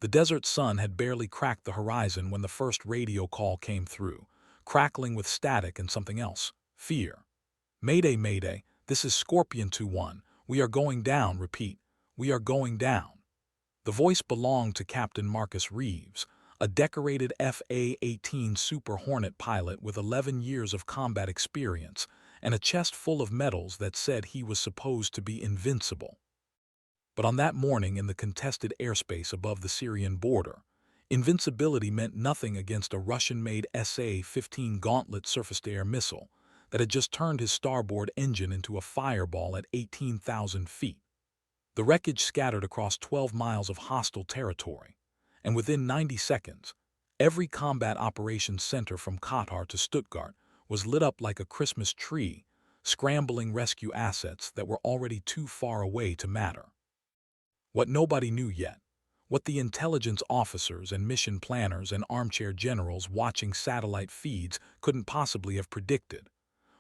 The desert sun had barely cracked the horizon when the first radio call came through, crackling with static and something else: fear. "Mayday, Mayday, this is Scorpion 2-1. We are going down, repeat. We are going down." The voice belonged to Captain Marcus Reeves, a decorated FA-18 Super Hornet pilot with 11 years of combat experience and a chest full of medals that said he was supposed to be invincible. But on that morning in the contested airspace above the Syrian border, invincibility meant nothing against a Russian-made SA-15 Gauntlet surface-to-air missile that had just turned his starboard engine into a fireball at 18,000 feet. The wreckage scattered across 12 miles of hostile territory, and within 90 seconds, every combat operations center from Qatar to Stuttgart was lit up like a Christmas tree, scrambling rescue assets that were already too far away to matter. What nobody knew yet, what the intelligence officers and mission planners and armchair generals watching satellite feeds couldn't possibly have predicted,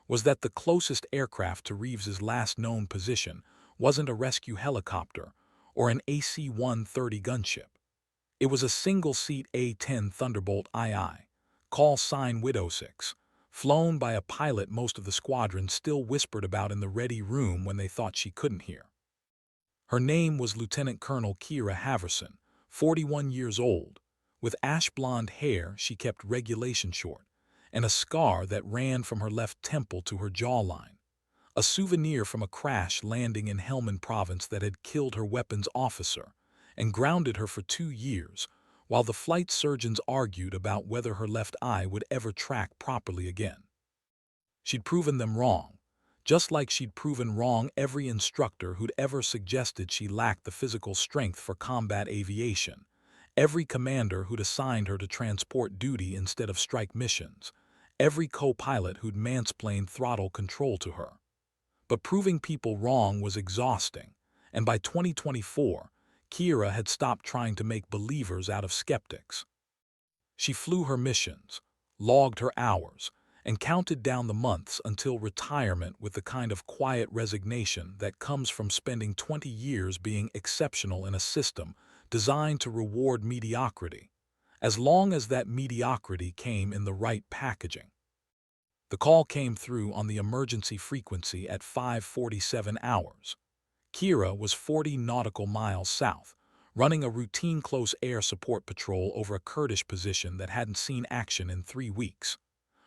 was that the closest aircraft to Reeves's last known position wasn't a rescue helicopter or an AC-130 gunship. It was a single-seat A-10 Thunderbolt II, call sign Widow 6, flown by a pilot most of the squadron still whispered about in the ready room when they thought she couldn't hear. Her name was Lieutenant Colonel Kira Haverson, 41 years old. With ash-blonde hair she kept regulation short, and a scar that ran from her left temple to her jawline, a souvenir from a crash landing in Helmand province that had killed her weapons officer and grounded her for 2 years, while the flight surgeons argued about whether her left eye would ever track properly again. She'd proven them wrong, just like she'd proven wrong every instructor who'd ever suggested she lacked the physical strength for combat aviation, every commander who'd assigned her to transport duty instead of strike missions, every co-pilot who'd mansplained throttle control to her. But proving people wrong was exhausting, and by 2024, Kira had stopped trying to make believers out of skeptics. She flew her missions, logged her hours, and counted down the months until retirement with the kind of quiet resignation that comes from spending 20 years being exceptional in a system designed to reward mediocrity, as long as that mediocrity came in the right packaging. The call came through on the emergency frequency at 5:47 hours. Kira was 40 nautical miles south, running a routine close air support patrol over a Kurdish position that hadn't seen action in 3 weeks.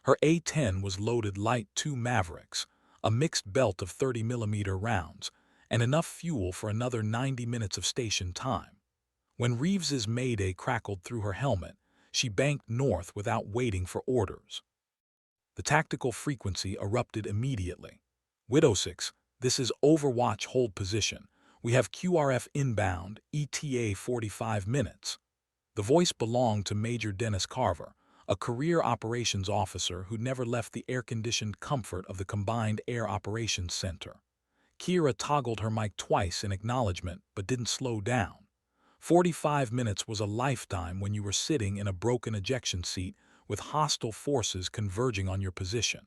Her A-10 was loaded light 2 Mavericks, a mixed belt of 30mm rounds, and enough fuel for another 90 minutes of station time. When Reeves's Mayday crackled through her helmet, she banked north without waiting for orders. The tactical frequency erupted immediately. "Widow 6, this is Overwatch, hold position. We have QRF inbound, ETA 45 minutes. The voice belonged to Major Dennis Carver, a career operations officer who never left the air-conditioned comfort of the Combined Air Operations Center. Kira toggled her mic twice in acknowledgement but didn't slow down. 45 minutes was a lifetime when you were sitting in a broken ejection seat with hostile forces converging on your position.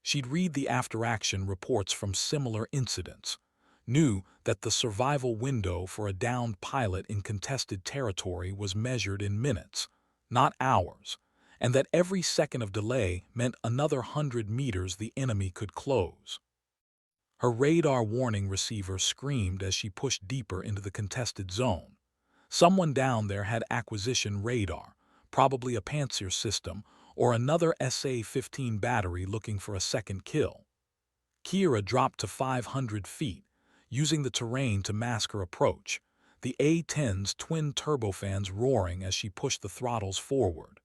She'd read the after-action reports from similar incidents, knew that the survival window for a downed pilot in contested territory was measured in minutes, not hours, and that every second of delay meant another 100 meters the enemy could close. Her radar warning receiver screamed as she pushed deeper into the contested zone. Someone down there had acquisition radar, probably a Pantsir system or another SA-15 battery looking for a second kill. Kira dropped to 500 feet, using the terrain to mask her approach, the A-10's twin turbofans roaring as she pushed the throttles forward.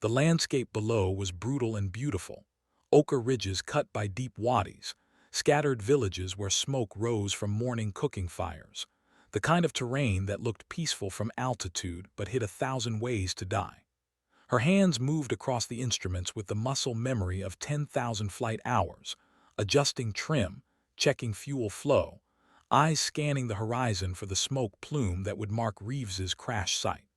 The landscape below was brutal and beautiful, ochre ridges cut by deep wadis, scattered villages where smoke rose from morning cooking fires, the kind of terrain that looked peaceful from altitude but hid 1,000 ways to die. Her hands moved across the instruments with the muscle memory of 10,000 flight hours, adjusting trim, checking fuel flow, eyes scanning the horizon for the smoke plume that would mark Reeves's crash site.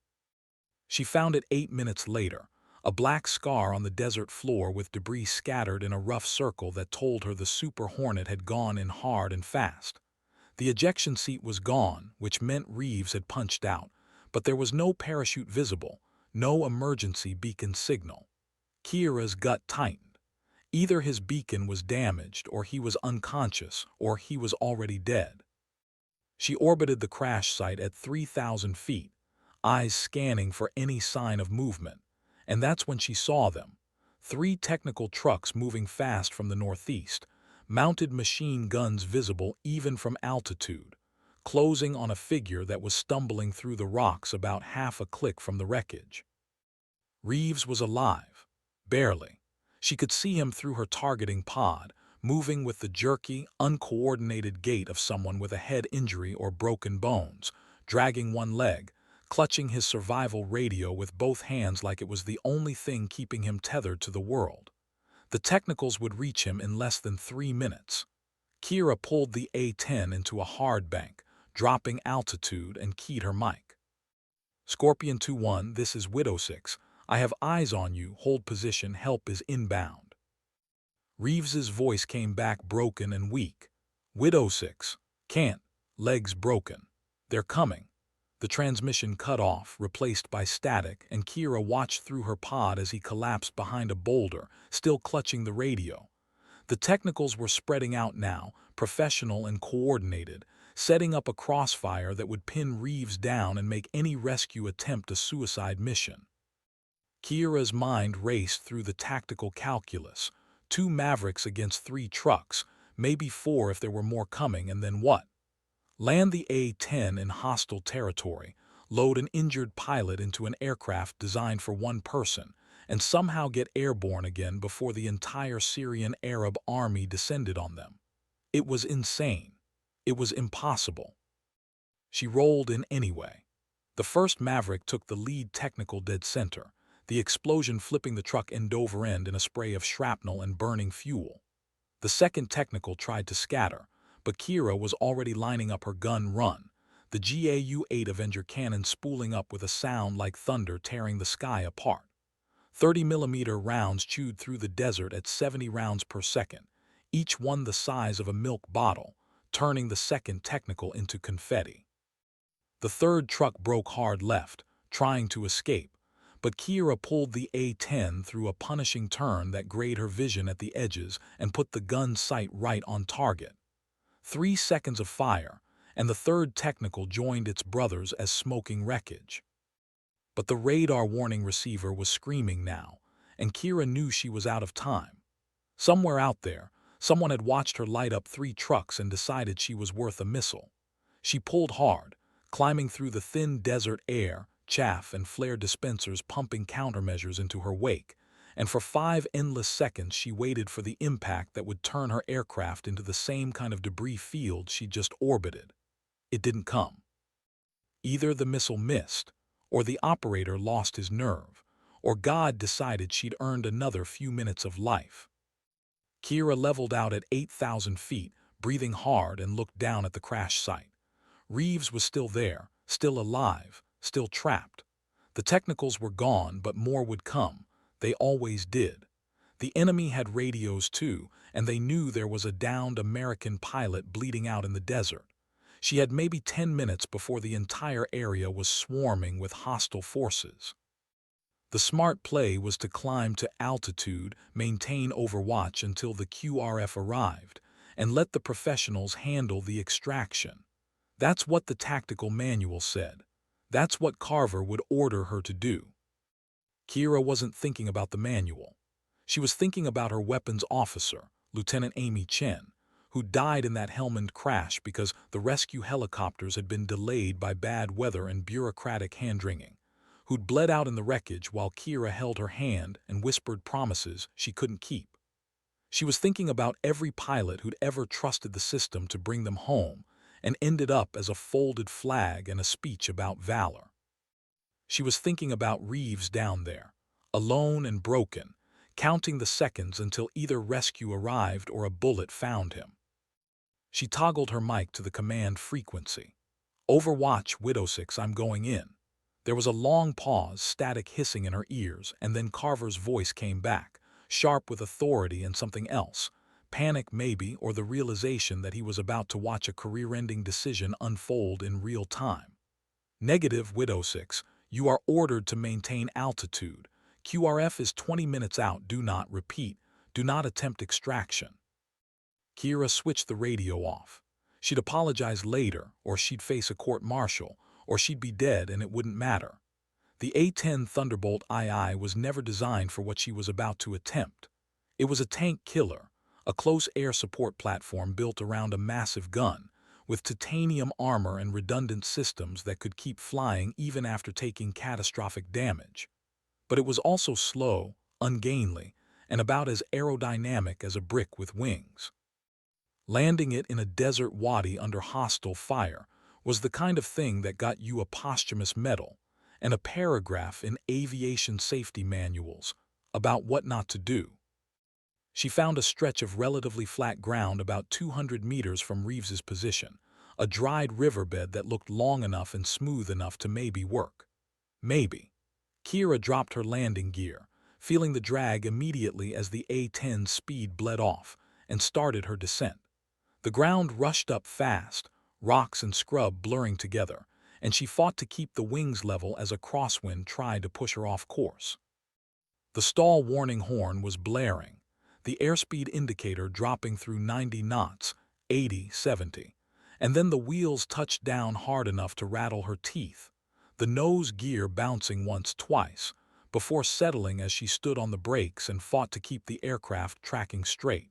She found it 8 minutes later, a black scar on the desert floor with debris scattered in a rough circle that told her the Super Hornet had gone in hard and fast. The ejection seat was gone, which meant Reeves had punched out, but there was no parachute visible, no emergency beacon signal. Kira's gut tightened. Either his beacon was damaged, or he was unconscious, or he was already dead. She orbited the crash site at 3,000 feet, eyes scanning for any sign of movement, and that's when she saw them. 3 technical trucks moving fast from the northeast, mounted machine guns visible even from altitude, closing on a figure that was stumbling through the rocks about half a click from the wreckage. Reeves was alive. Barely. She could see him through her targeting pod, moving with the jerky, uncoordinated gait of someone with a head injury or broken bones, dragging one leg, clutching his survival radio with both hands like it was the only thing keeping him tethered to the world. The technicals would reach him in less than 3 minutes. Kira pulled the A-10 into a hard bank, dropping altitude, and keyed her mic. Scorpion 2-1, this is Widow 6. I have eyes on you, hold position, help is inbound. Reeves's voice came back broken and weak. Widow 6. Can't. Legs broken. They're coming. The transmission cut off, replaced by static, and Kira watched through her pod as he collapsed behind a boulder, still clutching the radio. The technicals were spreading out now, professional and coordinated, setting up a crossfire that would pin Reeves down and make any rescue attempt a suicide mission. Kira's mind raced through the tactical calculus. 2 Mavericks against 3 trucks, maybe 4 if there were more coming, and then what? Land the A-10 in hostile territory, load an injured pilot into an aircraft designed for 1 person, and somehow get airborne again before the entire Syrian Arab army descended on them. It was insane. It was impossible. She rolled in anyway. The first Maverick took the lead technical dead center, the explosion flipping the truck end over end in a spray of shrapnel and burning fuel. The second technical tried to scatter, but Kira was already lining up her gun run, the GAU-8 Avenger cannon spooling up with a sound like thunder tearing the sky apart. 30mm rounds chewed through the desert at 70 rounds per second, each one the size of a milk bottle, turning the second technical into confetti. The third truck broke hard left, trying to escape, but Kira pulled the A-10 through a punishing turn that grayed her vision at the edges and put the gun sight right on target. 3 seconds of fire, and the third technical joined its brothers as smoking wreckage. But the radar warning receiver was screaming now, and Kira knew she was out of time. Somewhere out there, someone had watched her light up 3 trucks and decided she was worth a missile. She pulled hard, climbing through the thin desert air, chaff and flare dispensers pumping countermeasures into her wake, and for 5 endless seconds she waited for the impact that would turn her aircraft into the same kind of debris field she'd just orbited. It didn't come. Either the missile missed, or the operator lost his nerve, or God decided she'd earned another few minutes of life. Kira leveled out at 8,000 feet, breathing hard, and looked down at the crash site. Reeves was still there, still alive, still trapped. The technicals were gone, but more would come. They always did. The enemy had radios too, and they knew there was a downed American pilot bleeding out in the desert. She had maybe 10 minutes before the entire area was swarming with hostile forces. The smart play was to climb to altitude, maintain overwatch until the QRF arrived, and let the professionals handle the extraction. That's what the tactical manual said. That's what Carver would order her to do. Kira wasn't thinking about the manual. She was thinking about her weapons officer, Lieutenant Amy Chen, who died in that Helmand crash because the rescue helicopters had been delayed by bad weather and bureaucratic hand-wringing, who'd bled out in the wreckage while Kira held her hand and whispered promises she couldn't keep. She was thinking about every pilot who'd ever trusted the system to bring them home and ended up as a folded flag and a speech about valor. She was thinking about Reeves down there, alone and broken, counting the seconds until either rescue arrived or a bullet found him. She toggled her mic to the command frequency. Overwatch, Widow 6, I'm going in. There was a long pause, static hissing in her ears, and then Carver's voice came back, sharp with authority and something else. Panic maybe, or the realization that he was about to watch a career-ending decision unfold in real time. Negative Widow 6. You are ordered to maintain altitude. QRF is 20 minutes out. Do not repeat. Do not attempt extraction. Kira switched the radio off. She'd apologize later, or she'd face a court-martial, or she'd be dead and it wouldn't matter. The A-10 Thunderbolt II was never designed for what she was about to attempt. It was a tank killer, a close air support platform built around a massive gun, with titanium armor and redundant systems that could keep flying even after taking catastrophic damage. But it was also slow, ungainly, and about as aerodynamic as a brick with wings. Landing it in a desert wadi under hostile fire was the kind of thing that got you a posthumous medal and a paragraph in aviation safety manuals about what not to do. She found a stretch of relatively flat ground about 200 meters from Reeves's position, a dried riverbed that looked long enough and smooth enough to maybe work. Maybe. Kira dropped her landing gear, feeling the drag immediately as the A-10's speed bled off, and started her descent. The ground rushed up fast, rocks and scrub blurring together, and she fought to keep the wings level as a crosswind tried to push her off course. The stall warning horn was blaring, the airspeed indicator dropping through 90 knots, 80, 70, and then the wheels touched down hard enough to rattle her teeth, the nose gear bouncing once, twice, before settling as she stood on the brakes and fought to keep the aircraft tracking straight.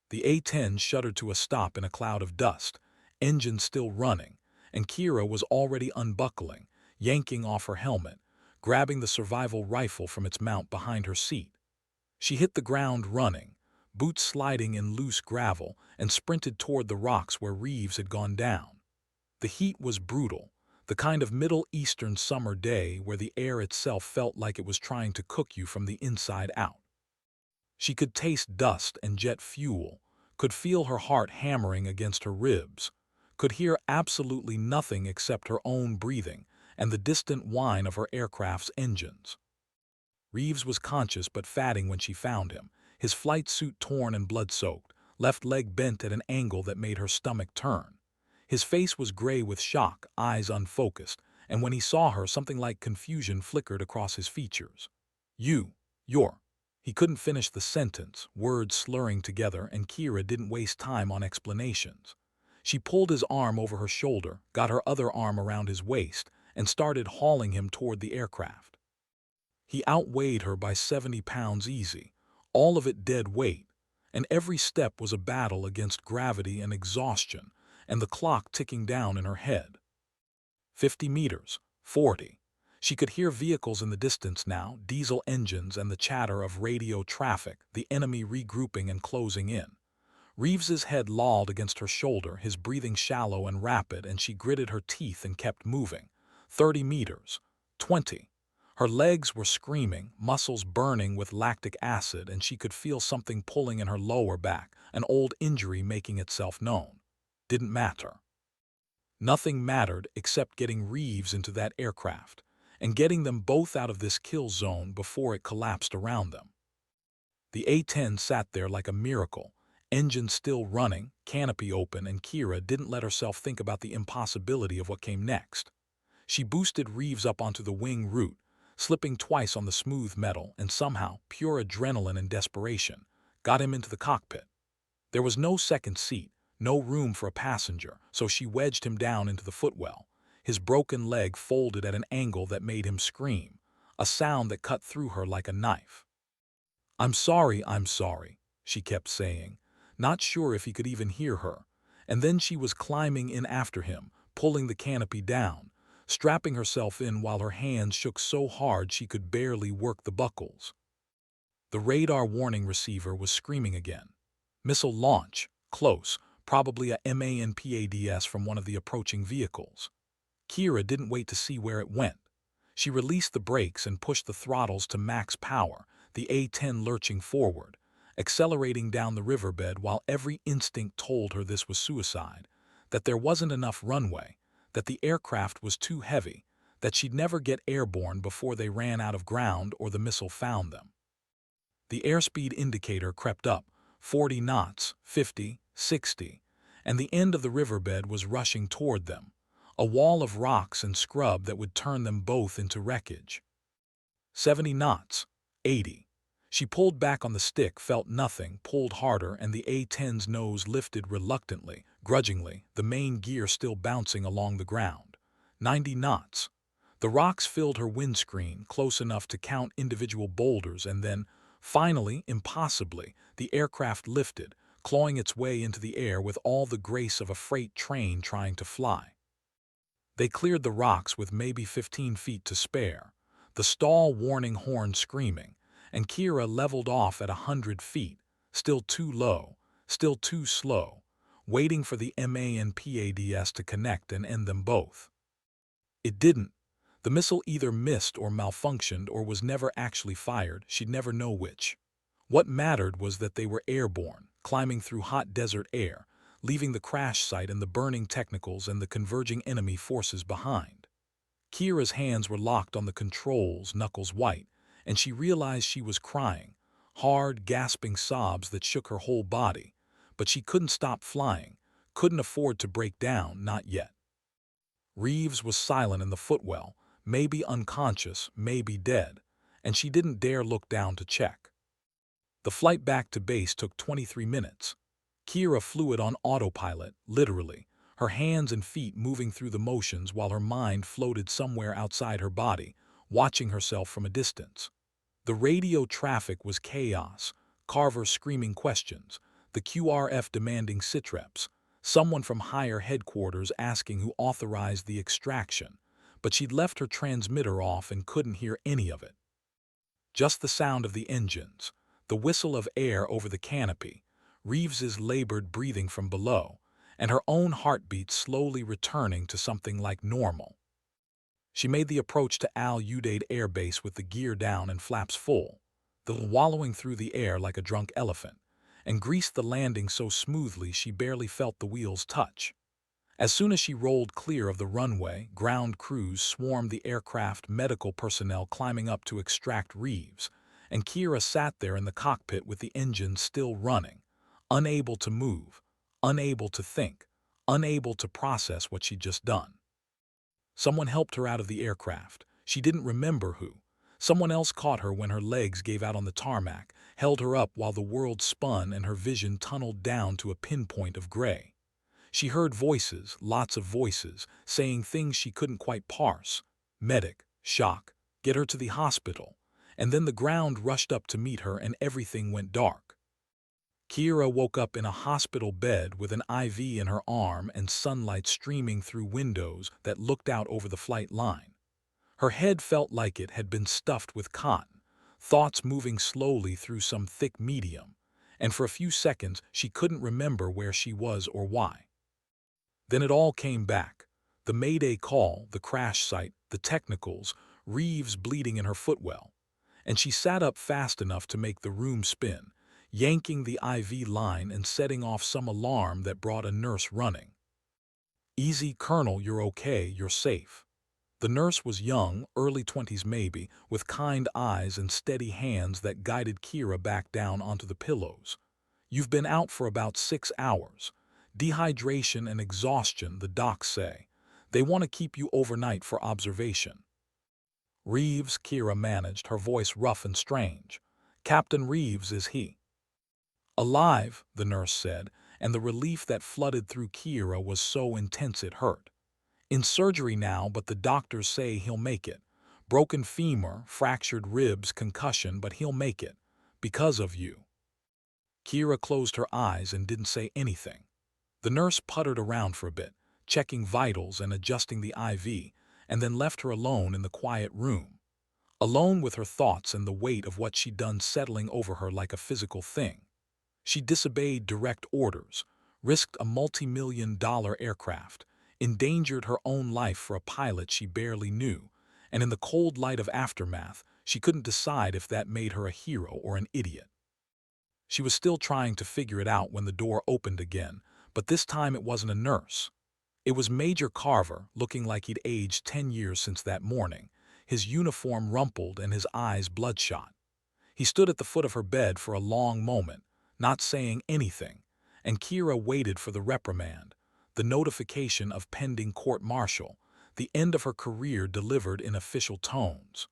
The A-10 shuddered to a stop in a cloud of dust, engine still running, and Kira was already unbuckling, yanking off her helmet, grabbing the survival rifle from its mount behind her seat. She hit the ground running, boots sliding in loose gravel, and sprinted toward the rocks where Reeves had gone down. The heat was brutal, the kind of Middle Eastern summer day where the air itself felt like it was trying to cook you from the inside out. She could taste dust and jet fuel, could feel her heart hammering against her ribs, could hear absolutely nothing except her own breathing and the distant whine of her aircraft's engines. Reeves was conscious but fatting when she found him, his flight suit torn and blood-soaked, left leg bent at an angle that made her stomach turn. His face was gray with shock, eyes unfocused, and when he saw her, something like confusion flickered across his features. You're. He couldn't finish the sentence, words slurring together, and Kira didn't waste time on explanations. She pulled his arm over her shoulder, got her other arm around his waist, and started hauling him toward the aircraft. He outweighed her by 70 pounds easy, all of it dead weight, and every step was a battle against gravity and exhaustion, and the clock ticking down in her head. 50 meters, 40. She could hear vehicles in the distance now, diesel engines and the chatter of radio traffic, the enemy regrouping and closing in. Reeves's head lolled against her shoulder, his breathing shallow and rapid, and she gritted her teeth and kept moving. 30 meters, 20. Her legs were screaming, muscles burning with lactic acid, and she could feel something pulling in her lower back, an old injury making itself known. Didn't matter. Nothing mattered except getting Reeves into that aircraft, and getting them both out of this kill zone before it collapsed around them. The A-10 sat there like a miracle, engine still running, canopy open, and Kira didn't let herself think about the impossibility of what came next. She boosted Reeves up onto the wing root, slipping twice on the smooth metal, and somehow, pure adrenaline and desperation, got him into the cockpit. There was no second seat, no room for a passenger, so she wedged him down into the footwell, his broken leg folded at an angle that made him scream, a sound that cut through her like a knife. I'm sorry," she kept saying, not sure if he could even hear her, and then she was climbing in after him, pulling the canopy down, strapping herself in while her hands shook so hard she could barely work the buckles. The radar warning receiver was screaming again. Missile launch, close, probably a MANPADS from one of the approaching vehicles. Kira didn't wait to see where it went. She released the brakes and pushed the throttles to max power, the A-10 lurching forward, accelerating down the riverbed while every instinct told her this was suicide, that there wasn't enough runway, that the aircraft was too heavy, that she'd never get airborne before they ran out of ground or the missile found them. The airspeed indicator crept up, 40 knots, 50, 60, and the end of the riverbed was rushing toward them, A wall of rocks and scrub that would turn them both into wreckage. 70 knots. 80. She pulled back on the stick, felt nothing, pulled harder, and the A-10's nose lifted reluctantly, grudgingly, the main gear still bouncing along the ground. 90 knots. The rocks filled her windscreen, close enough to count individual boulders, and then, finally, impossibly, the aircraft lifted, clawing its way into the air with all the grace of a freight train trying to fly. They cleared the rocks with maybe 15 feet to spare, the stall warning horn screaming, and Kira leveled off at 100 feet, still too low, still too slow, waiting for the MANPADS to connect and end them both. It didn't. The missile either missed or malfunctioned or was never actually fired, she'd never know which. What mattered was that they were airborne, climbing through hot desert air, leaving the crash site and the burning technicals and the converging enemy forces behind. Kira's hands were locked on the controls, knuckles white, and she realized she was crying, hard, gasping sobs that shook her whole body, but she couldn't stop flying, couldn't afford to break down, not yet. Reeves was silent in the footwell, maybe unconscious, maybe dead, and she didn't dare look down to check. The flight back to base took 23 minutes. Kira flew it on autopilot, literally, her hands and feet moving through the motions while her mind floated somewhere outside her body, watching herself from a distance. The radio traffic was chaos, Carver screaming questions, the QRF demanding sitreps, someone from higher headquarters asking who authorized the extraction, but she'd left her transmitter off and couldn't hear any of it. Just the sound of the engines, the whistle of air over the canopy, Reeves's labored breathing from below, and her own heartbeat slowly returning to something like normal. She made the approach to Al Udeid Air Base with the gear down and flaps full, wallowing through the air like a drunk elephant, and greased the landing so smoothly she barely felt the wheels touch. As soon as she rolled clear of the runway, ground crews swarmed the aircraft, medical personnel climbing up to extract Reeves, and Kira sat there in the cockpit with the engines still running, unable to move, unable to think, unable to process what she'd just done. Someone helped her out of the aircraft. She didn't remember who. Someone else caught her when her legs gave out on the tarmac, held her up while the world spun and her vision tunneled down to a pinpoint of gray. She heard voices, lots of voices, saying things she couldn't quite parse. Medic, shock, get her to the hospital. And then the ground rushed up to meet her and everything went dark. Kira woke up in a hospital bed with an IV in her arm and sunlight streaming through windows that looked out over the flight line. Her head felt like it had been stuffed with cotton, thoughts moving slowly through some thick medium, and for a few seconds she couldn't remember where she was or why. Then it all came back. The Mayday call, the crash site, the technicals, Reeves bleeding in her footwell. And she sat up fast enough to make the room spin, yanking the IV line and setting off some alarm that brought a nurse running. "Easy, Colonel, you're okay, you're safe." The nurse was young, early 20s maybe, with kind eyes and steady hands that guided Kira back down onto the pillows. "You've been out for about 6 hours. Dehydration and exhaustion, the docs say. They want to keep you overnight for observation." "Reeves," Kira managed, her voice rough and strange. "Captain Reeves, is he?" "Alive," the nurse said, and the relief that flooded through Kira was so intense it hurt. "In surgery now, but the doctors say he'll make it. Broken femur, fractured ribs, concussion, but he'll make it. Because of you." Kira closed her eyes and didn't say anything. The nurse puttered around for a bit, checking vitals and adjusting the IV, and then left her alone in the quiet room. Alone with her thoughts and the weight of what she'd done settling over her like a physical thing. She disobeyed direct orders, risked a multi-million-dollar aircraft, endangered her own life for a pilot she barely knew, and in the cold light of aftermath, she couldn't decide if that made her a hero or an idiot. She was still trying to figure it out when the door opened again, but this time it wasn't a nurse. It was Major Carver, looking like he'd aged 10 years since that morning, his uniform rumpled and his eyes bloodshot. He stood at the foot of her bed for a long moment, not saying anything, and Kira waited for the reprimand, the notification of pending court-martial, the end of her career delivered in official tones.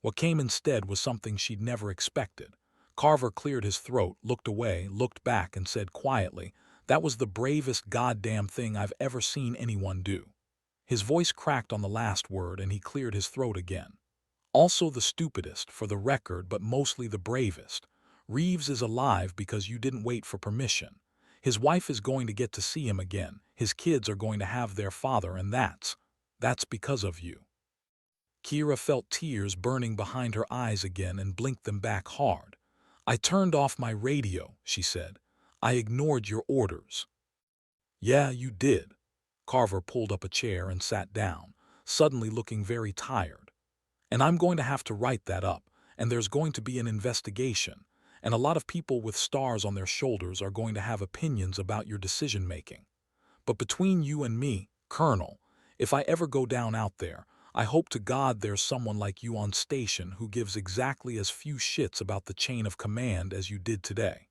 What came instead was something she'd never expected. Carver cleared his throat, looked away, looked back, and said quietly, "That was the bravest goddamn thing I've ever seen anyone do." His voice cracked on the last word, and he cleared his throat again. "Also the stupidest, for the record, but mostly the bravest. Reeves is alive because you didn't wait for permission. His wife is going to get to see him again. His kids are going to have their father, and that's because of you." Kira felt tears burning behind her eyes again and blinked them back hard. "I turned off my radio," she said. "I ignored your orders." "Yeah, you did." Carver pulled up a chair and sat down, suddenly looking very tired. "And I'm going to have to write that up, and there's going to be an investigation, and a lot of people with stars on their shoulders are going to have opinions about your decision-making. But between you and me, Colonel, if I ever go down out there, I hope to God there's someone like you on station who gives exactly as few shits about the chain of command as you did today."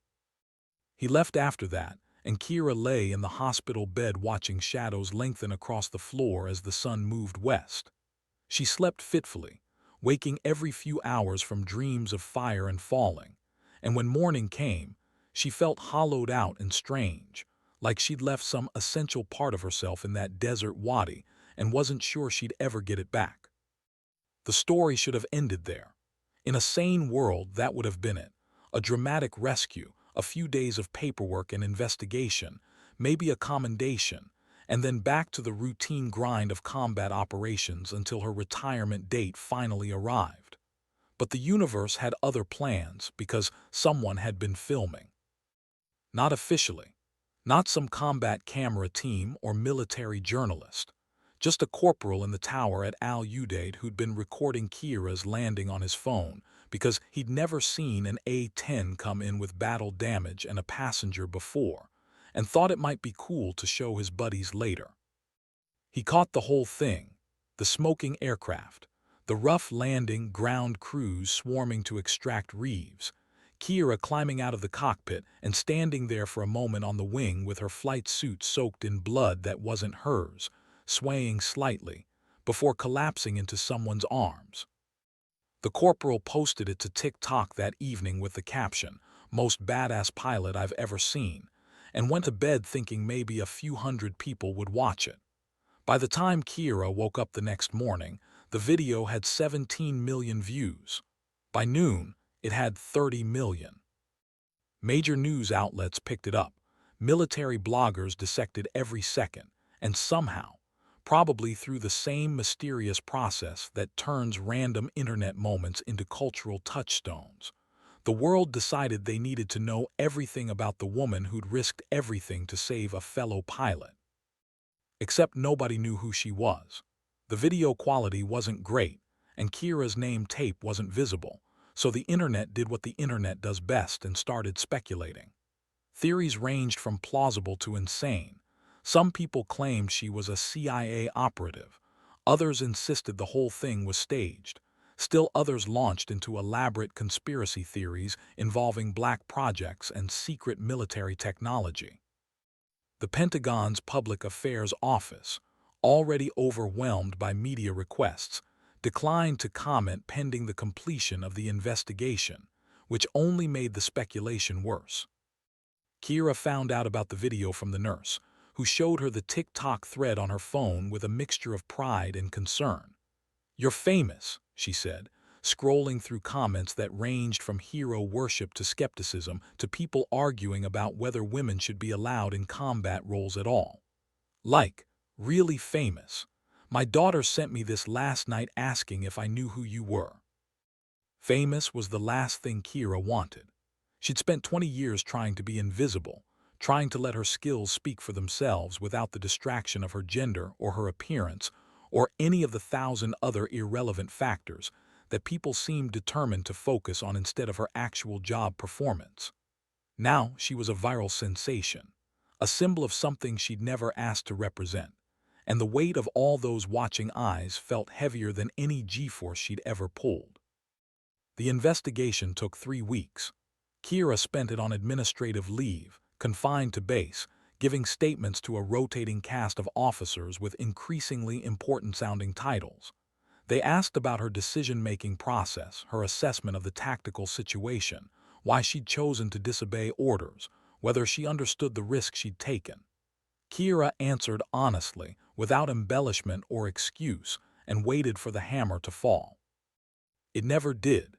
He left after that, and Kira lay in the hospital bed watching shadows lengthen across the floor as the sun moved west. She slept fitfully, waking every few hours from dreams of fire and falling, and when morning came, she felt hollowed out and strange, like she'd left some essential part of herself in that desert wadi and wasn't sure she'd ever get it back. The story should have ended there. In a sane world, that would have been it. A dramatic rescue, a few days of paperwork and investigation, maybe a commendation, and then back to the routine grind of combat operations until her retirement date finally arrived. But the universe had other plans because someone had been filming. Not officially. Not some combat camera team or military journalist. Just a corporal in the tower at Al Udeid who'd been recording Kira's landing on his phone because he'd never seen an A-10 come in with battle damage and a passenger before, and thought it might be cool to show his buddies later. He caught the whole thing, the smoking aircraft, the rough landing ground crews swarming to extract Reeves, Kira climbing out of the cockpit and standing there for a moment on the wing with her flight suit soaked in blood that wasn't hers, swaying slightly, before collapsing into someone's arms. The corporal posted it to TikTok that evening with the caption, "Most badass pilot I've ever seen," and went to bed thinking maybe a few hundred people would watch it. By the time Kira woke up the next morning, the video had 17 million views. By noon, it had 30 million. Major news outlets picked it up. Military bloggers dissected every second, and somehow, probably through the same mysterious process that turns random internet moments into cultural touchstones, the world decided they needed to know everything about the woman who'd risked everything to save a fellow pilot. Except nobody knew who she was. The video quality wasn't great, and Kira's name tape wasn't visible, so the internet did what the internet does best and started speculating. Theories ranged from plausible to insane. Some people claimed she was a CIA operative. Others insisted the whole thing was staged. Still others launched into elaborate conspiracy theories involving black projects and secret military technology. The Pentagon's Public Affairs Office, already overwhelmed by media requests, declined to comment pending the completion of the investigation, which only made the speculation worse. Kira found out about the video from the nurse, who showed her the TikTok thread on her phone with a mixture of pride and concern. "You're famous," she said, scrolling through comments that ranged from hero worship to skepticism to people arguing about whether women should be allowed in combat roles at all. Like, really famous. "My daughter sent me this last night asking if I knew who you were." Famous was the last thing Kira wanted. She'd spent 20 years trying to be invisible, trying to let her skills speak for themselves without the distraction of her gender or her appearance or any of the 1,000 other irrelevant factors that people seemed determined to focus on instead of her actual job performance. Now she was a viral sensation, a symbol of something she'd never asked to represent, and the weight of all those watching eyes felt heavier than any G-force she'd ever pulled. The investigation took 3 weeks. Kira spent it on administrative leave, confined to base, giving statements to a rotating cast of officers with increasingly important-sounding titles. They asked about her decision-making process, her assessment of the tactical situation, why she'd chosen to disobey orders, whether she understood the risk she'd taken. Kira answered honestly, without embellishment or excuse, and waited for the hammer to fall. It never did.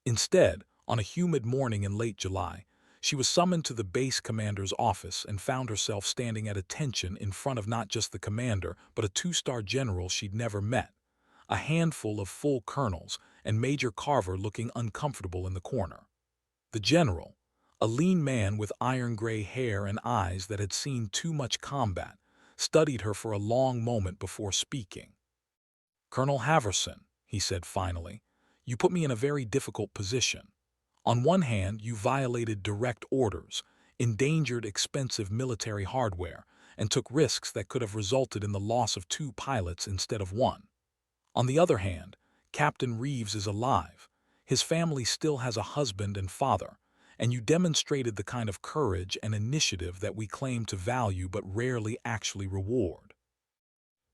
Instead, on a humid morning in late July, she was summoned to the base commander's office and found herself standing at attention in front of not just the commander, but a two-star general she'd never met, a handful of full colonels, and Major Carver looking uncomfortable in the corner. The general, a lean man with iron-gray hair and eyes that had seen too much combat, studied her for a long moment before speaking. "Colonel Haverson," he said finally, "you put me in a very difficult position. On one hand, you violated direct orders, endangered expensive military hardware, and took risks that could have resulted in the loss of 2 pilots instead of 1. On the other hand, Captain Reeves is alive. His family still has a husband and father, and you demonstrated the kind of courage and initiative that we claim to value but rarely actually reward."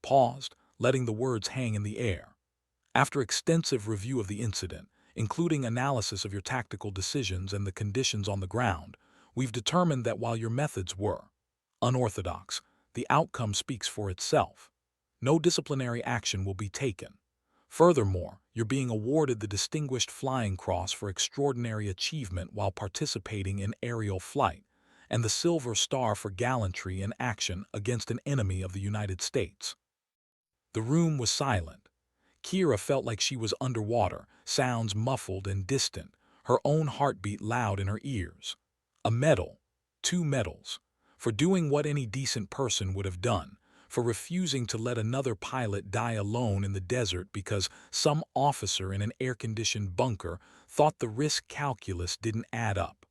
Paused, letting the words hang in the air. "After extensive review of the incident, including analysis of your tactical decisions and the conditions on the ground, we've determined that while your methods were unorthodox, the outcome speaks for itself. No disciplinary action will be taken. Furthermore, you're being awarded the Distinguished Flying Cross for extraordinary achievement while participating in aerial flight, and the Silver Star for gallantry in action against an enemy of the United States." The room was silent. Kira felt like she was underwater, sounds muffled and distant, her own heartbeat loud in her ears. A medal, 2 medals, for doing what any decent person would have done, for refusing to let another pilot die alone in the desert because some officer in an air-conditioned bunker thought the risk calculus didn't add up.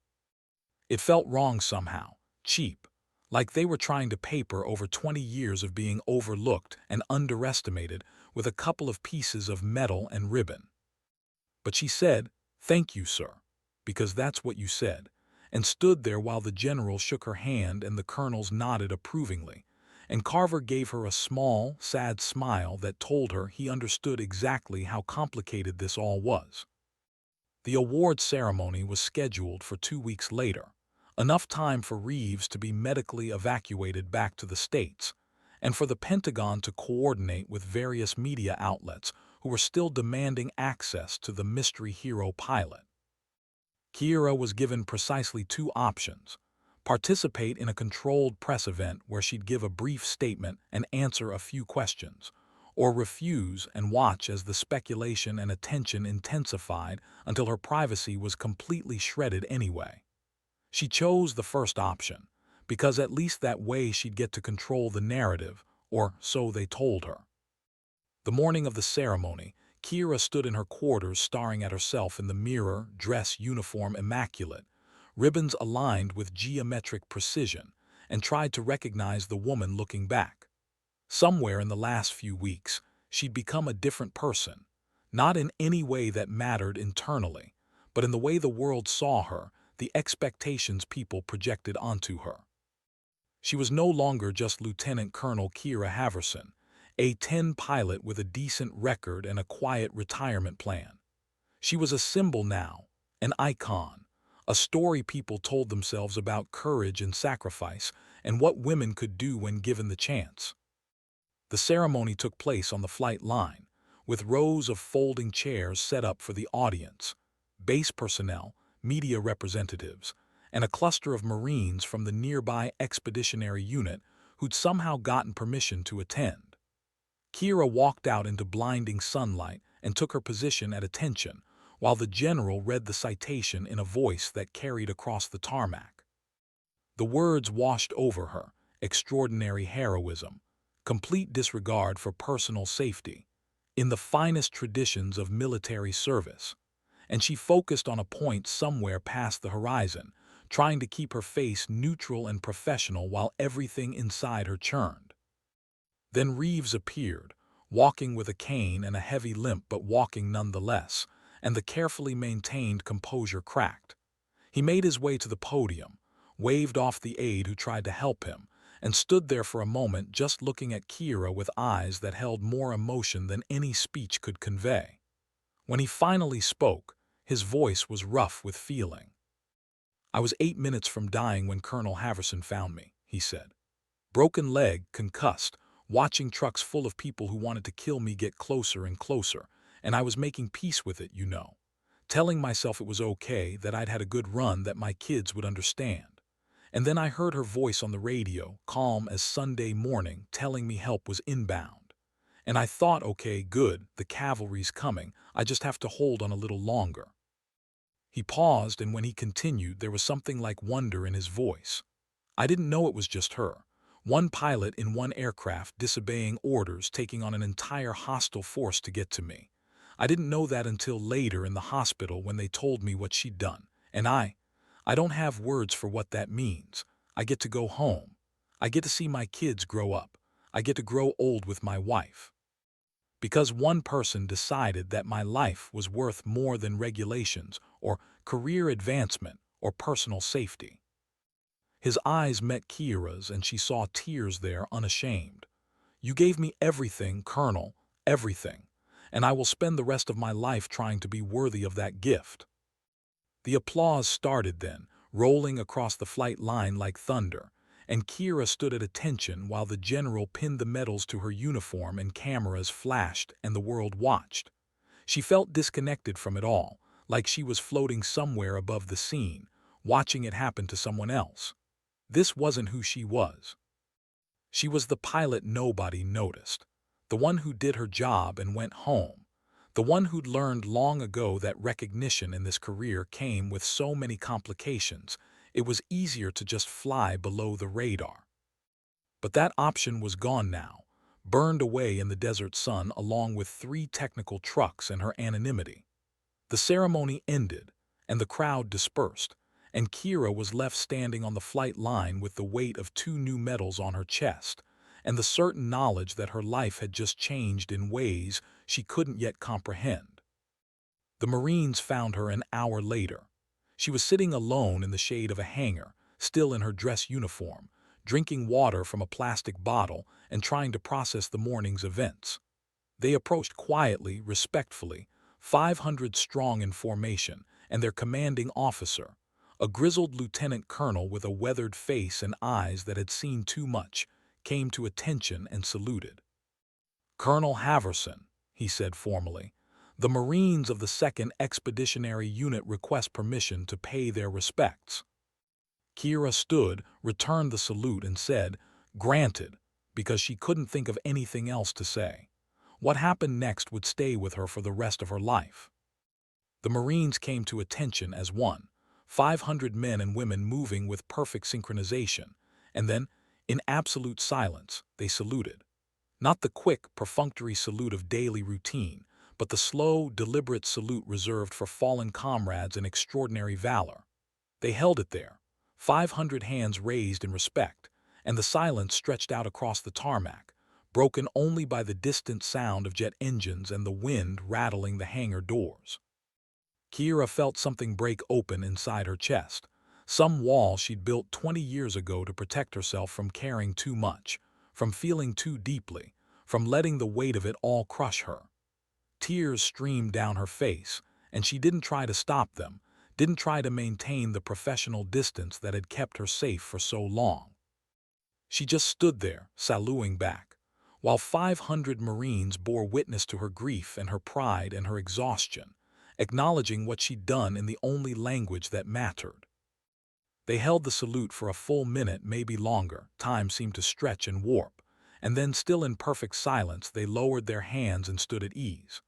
It felt wrong somehow, cheap, like they were trying to paper over 20 years of being overlooked and underestimated with a couple of pieces of metal and ribbon. But she said, "Thank you, sir," because that's what you said, and stood there while the general shook her hand and the colonels nodded approvingly, and Carver gave her a small, sad smile that told her he understood exactly how complicated this all was. The award ceremony was scheduled for 2 weeks later, enough time for Reeves to be medically evacuated back to the States, and for the Pentagon to coordinate with various media outlets who were still demanding access to the mystery hero pilot. Kira was given precisely 2 options: participate in a controlled press event where she'd give a brief statement and answer a few questions, or refuse and watch as the speculation and attention intensified until her privacy was completely shredded anyway. She chose the first option, because at least that way she'd get to control the narrative, or so they told her. The morning of the ceremony, Kira stood in her quarters staring at herself in the mirror, dress uniform immaculate, ribbons aligned with geometric precision, and tried to recognize the woman looking back. Somewhere in the last few weeks, she'd become a different person, not in any way that mattered internally, but in the way the world saw her, the expectations people projected onto her. She was no longer just Lieutenant Colonel Kira Haverson, a A-10 pilot with a decent record and a quiet retirement plan. She was a symbol now, an icon, a story people told themselves about courage and sacrifice and what women could do when given the chance. The ceremony took place on the flight line, with rows of folding chairs set up for the audience, base personnel, media representatives, and a cluster of Marines from the nearby expeditionary unit who'd somehow gotten permission to attend. Kira walked out into blinding sunlight and took her position at attention, while the general read the citation in a voice that carried across the tarmac. The words washed over her: extraordinary heroism, complete disregard for personal safety, in the finest traditions of military service. And she focused on a point somewhere past the horizon, trying to keep her face neutral and professional while everything inside her churned. Then Reeves appeared, walking with a cane and a heavy limp, but walking nonetheless, and the carefully maintained composure cracked. He made his way to the podium, waved off the aide who tried to help him, and stood there for a moment just looking at Kira with eyes that held more emotion than any speech could convey. When he finally spoke, his voice was rough with feeling. "I was 8 minutes from dying when Colonel Haverson found me," he said. "Broken leg, concussed, watching trucks full of people who wanted to kill me get closer and closer, and I was making peace with it, telling myself it was okay, that I'd had a good run, that my kids would understand. And then I heard her voice on the radio, calm as Sunday morning, telling me help was inbound. And I thought, okay, good, the cavalry's coming, I just have to hold on a little longer." He paused, and when he continued, there was something like wonder in his voice. "I didn't know it was just her. One pilot in one aircraft disobeying orders, taking on an entire hostile force to get to me. I didn't know that until later in the hospital when they told me what she'd done. And I don't have words for what that means. I get to go home. I get to see my kids grow up. I get to grow old with my wife. Because one person decided that my life was worth more than regulations or career advancement or personal safety." His eyes met Kira's, and she saw tears there, unashamed. "You gave me everything, Colonel, everything, and I will spend the rest of my life trying to be worthy of that gift." The applause started then, rolling across the flight line like thunder, and Kira stood at attention while the general pinned the medals to her uniform and cameras flashed and the world watched. She felt disconnected from it all, like she was floating somewhere above the scene, watching it happen to someone else. This wasn't who she was. She was the pilot nobody noticed, the one who did her job and went home, the one who'd learned long ago that recognition in this career came with so many complications. It was easier to just fly below the radar. But that option was gone now, burned away in the desert sun along with 3 technical trucks and her anonymity. The ceremony ended, and the crowd dispersed, and Kira was left standing on the flight line with the weight of 2 new medals on her chest, and the certain knowledge that her life had just changed in ways she couldn't yet comprehend. The Marines found her an hour later. She was sitting alone in the shade of a hangar, still in her dress uniform, drinking water from a plastic bottle and trying to process the morning's events. They approached quietly, respectfully, 500 strong in formation, and their commanding officer, a grizzled lieutenant colonel with a weathered face and eyes that had seen too much, came to attention and saluted. "Colonel Haverson," he said formally, "the Marines of the 2nd Expeditionary Unit request permission to pay their respects." Kira stood, returned the salute, and said, "Granted," because she couldn't think of anything else to say. What happened next would stay with her for the rest of her life. The Marines came to attention as one, 500 men and women moving with perfect synchronization, and then, in absolute silence, they saluted. Not the quick, perfunctory salute of daily routine, but the slow, deliberate salute reserved for fallen comrades in extraordinary valor. They held it there, 500 hands raised in respect, and the silence stretched out across the tarmac, broken only by the distant sound of jet engines and the wind rattling the hangar doors. Kira felt something break open inside her chest, some wall she'd built 20 years ago to protect herself from caring too much, from feeling too deeply, from letting the weight of it all crush her. Tears streamed down her face, and she didn't try to stop them, didn't try to maintain the professional distance that had kept her safe for so long. She just stood there, saluting back, while 500 Marines bore witness to her grief and her pride and her exhaustion, acknowledging what she'd done in the only language that mattered. They held the salute for a full minute, maybe longer. Time seemed to stretch and warp, and then, still in perfect silence, they lowered their hands and stood at ease.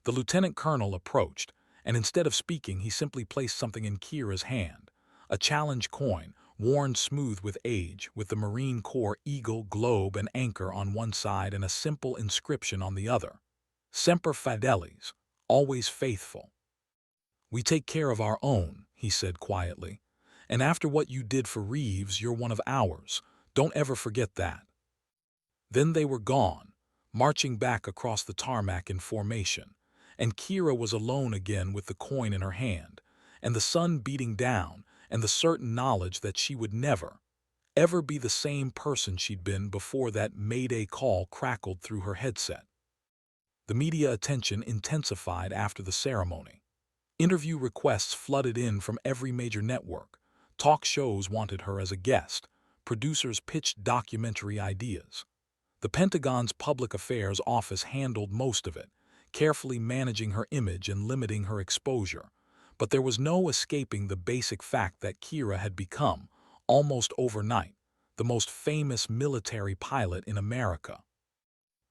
The lieutenant colonel approached, and instead of speaking, he simply placed something in Kira's hand, a challenge coin, worn smooth with age, with the Marine Corps eagle, globe, and anchor on one side and a simple inscription on the other. "Semper Fidelis, always faithful." "We take care of our own," he said quietly. "And after what you did for Reeves, you're one of ours. Don't ever forget that." Then they were gone, marching back across the tarmac in formation, and Kira was alone again with the coin in her hand, and the sun beating down, and the certain knowledge that she would never, ever be the same person she'd been before that Mayday call crackled through her headset. The media attention intensified after the ceremony. Interview requests flooded in from every major network. Talk shows wanted her as a guest. Producers pitched documentary ideas. The Pentagon's Public Affairs Office handled most of it, carefully managing her image and limiting her exposure. But there was no escaping the basic fact that Kira had become, almost overnight, the most famous military pilot in America.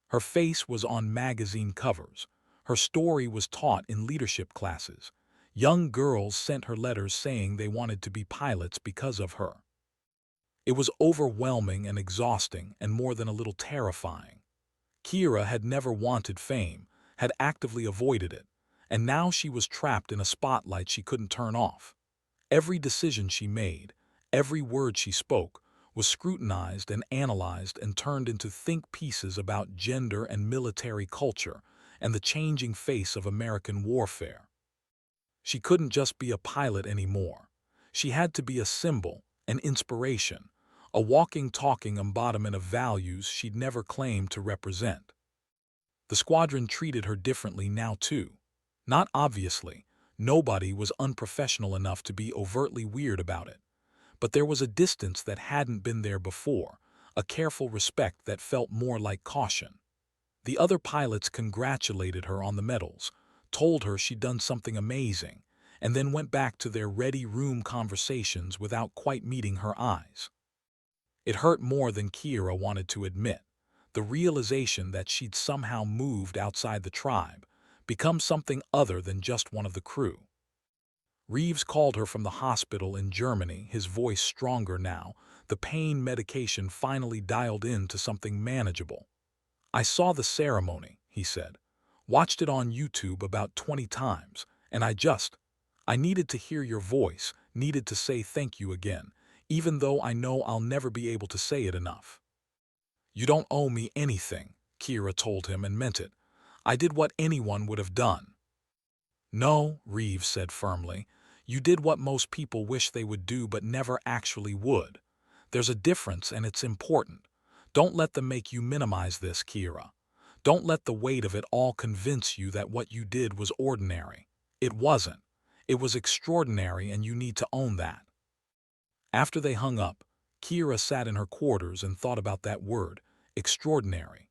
Her face was on magazine covers. Her story was taught in leadership classes. Young girls sent her letters saying they wanted to be pilots because of her. It was overwhelming and exhausting and more than a little terrifying. Kira had never wanted fame, had actively avoided it, and now she was trapped in a spotlight she couldn't turn off. Every decision she made, every word she spoke, was scrutinized and analyzed and turned into think pieces about gender and military culture and the changing face of American warfare. She couldn't just be a pilot anymore. She had to be a symbol, an inspiration, a walking, talking embodiment of values she'd never claimed to represent. The squadron treated her differently now, too. Not obviously. Nobody was unprofessional enough to be overtly weird about it. But there was a distance that hadn't been there before, a careful respect that felt more like caution. The other pilots congratulated her on the medals, told her she'd done something amazing, and then went back to their ready-room conversations without quite meeting her eyes. It hurt more than Kira wanted to admit, the realization that she'd somehow moved outside the tribe, become something other than just one of the crew. Reeves called her from the hospital in Germany, his voice stronger now, the pain medication finally dialed in to something manageable. "I saw the ceremony," he said. "Watched it on YouTube about 20 times, and I needed to hear your voice, needed to say thank you again, even though I know I'll never be able to say it enough." "You don't owe me anything," Kira told him, and meant it. "I did what anyone would have done." "No," Reeves said firmly. "You did what most people wish they would do but never actually would. There's a difference, and it's important. Don't let them make you minimize this, Kira. Don't let the weight of it all convince you that what you did was ordinary. It wasn't. It was extraordinary, and you need to own that." After they hung up, Kira sat in her quarters and thought about that word, extraordinary.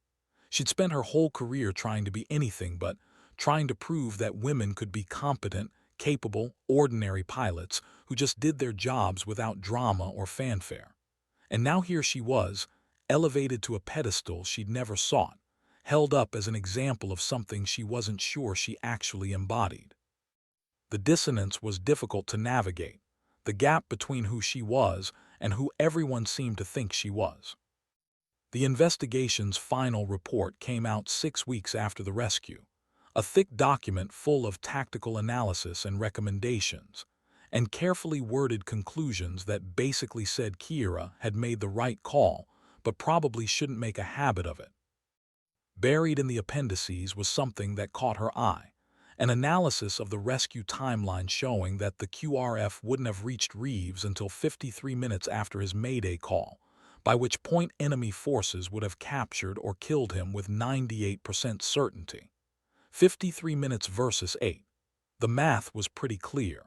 She'd spent her whole career trying to be anything but, trying to prove that women could be competent, capable, ordinary pilots who just did their jobs without drama or fanfare. And now here she was, elevated to a pedestal she'd never sought, held up as an example of something she wasn't sure she actually embodied. The dissonance was difficult to navigate, the gap between who she was and who everyone seemed to think she was. The investigation's final report came out 6 weeks after the rescue, a thick document full of tactical analysis and recommendations, and carefully worded conclusions that basically said Kira had made the right call, but probably shouldn't make a habit of it. Buried in the appendices was something that caught her eye, an analysis of the rescue timeline showing that the QRF wouldn't have reached Reeves until 53 minutes after his Mayday call, by which point enemy forces would have captured or killed him with 98% certainty. 53 minutes versus 8. The math was pretty clear.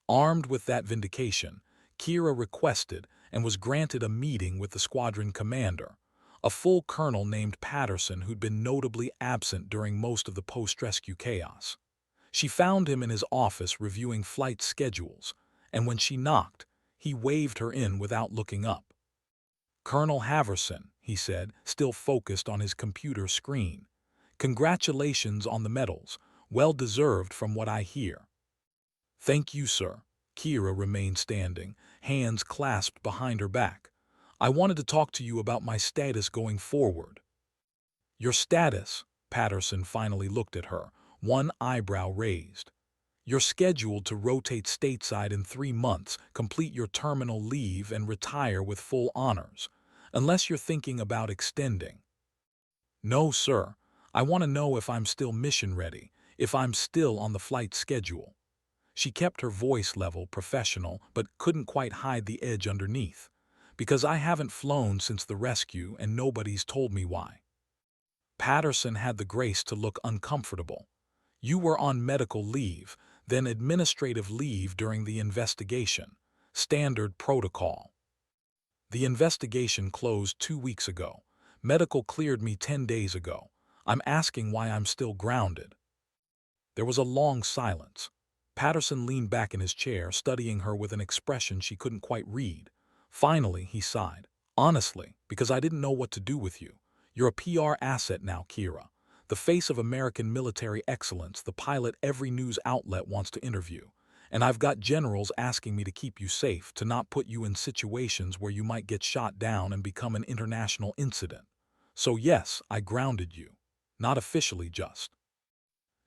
Armed with that vindication, Kira requested and was granted a meeting with the squadron commander, a full colonel named Patterson who'd been notably absent during most of the post-rescue chaos. She found him in his office reviewing flight schedules, and when she knocked, he waved her in without looking up. "Colonel Haverson," he said, still focused on his computer screen. "Congratulations on the medals, well deserved from what I hear." "Thank you, sir." Kira remained standing, hands clasped behind her back. "I wanted to talk to you about my status going forward." "Your status?" Patterson finally looked at her, one eyebrow raised. "You're scheduled to rotate stateside in 3 months, complete your terminal leave, and retire with full honors, unless you're thinking about extending." "No, sir. I want to know if I'm still mission ready, if I'm still on the flight schedule." She kept her voice level, professional, but couldn't quite hide the edge underneath. Because I haven't flown since the rescue and nobody's told me why. Patterson had the grace to look uncomfortable. You were on medical leave, then administrative leave during the investigation. Standard protocol. The investigation closed 2 weeks ago. Medical cleared me 10 days ago. I'm asking why I'm still grounded. There was a long silence. Patterson leaned back in his chair, studying her with an expression she couldn't quite read. Finally, he sighed. Honestly, because I didn't know what to do with you. You're a PR asset now, Kira. The face of American military excellence, the pilot every news outlet wants to interview. And I've got generals asking me to keep you safe, to not put you in situations where you might get shot down and become an international incident. So yes, I grounded you. Not officially, just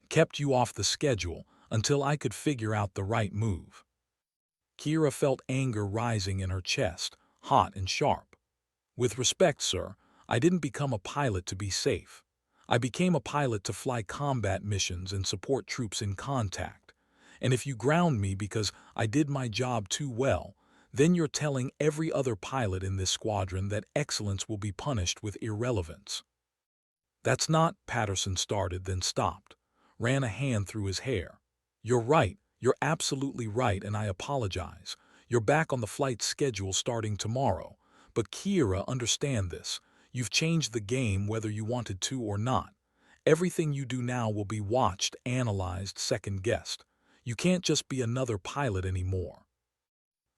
kept you off the schedule until I could figure out the right move. Kira felt anger rising in her chest, hot and sharp. With respect, sir, I didn't become a pilot to be safe. I became a pilot to fly combat missions and support troops in contact. And if you ground me because I did my job too well, then you're telling every other pilot in this squadron that excellence will be punished with irrelevance. That's not, Patterson started, then stopped, ran a hand through his hair. You're right, you're absolutely right, and I apologize. You're back on the flight schedule starting tomorrow. But Kira, understand this. You've changed the game whether you wanted to or not. Everything you do now will be watched, analyzed, second-guessed. You can't just be another pilot anymore.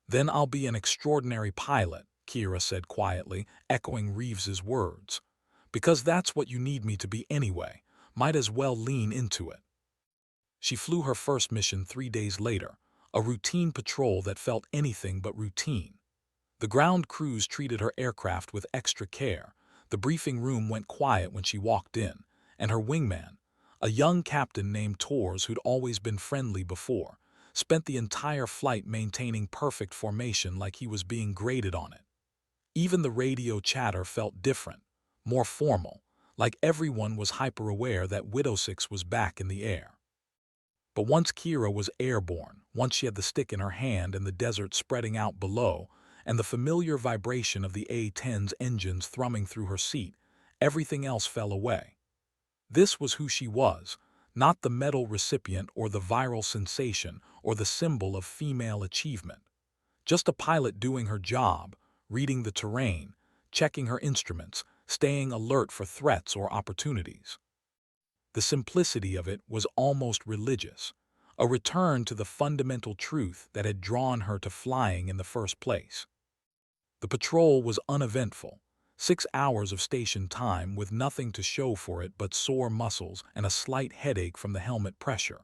Then I'll be an extraordinary pilot, Kira said quietly, echoing Reeves's words. Because that's what you need me to be anyway. Might as well lean into it. She flew her first mission 3 days later, a routine patrol that felt anything but routine. The ground crews treated her aircraft with extra care. The briefing room went quiet when she walked in, and her wingman, a young captain named Tors who'd always been friendly before, spent the entire flight maintaining perfect formation like he was being graded on it. Even the radio chatter felt different, more formal, like everyone was hyper-aware that Widowsix was back in the air. But once Kira was airborne, once she had the stick in her hand and the desert spreading out below, and the familiar vibration of the A-10's engines thrumming through her seat, everything else fell away. This was who she was, not the medal recipient or the viral sensation or the symbol of female achievement. Just a pilot doing her job, reading the terrain, checking her instruments, staying alert for threats or opportunities. The simplicity of it was almost religious, a return to the fundamental truth that had drawn her to flying in the first place. The patrol was uneventful, 6 hours of station time with nothing to show for it but sore muscles and a slight headache from the helmet pressure.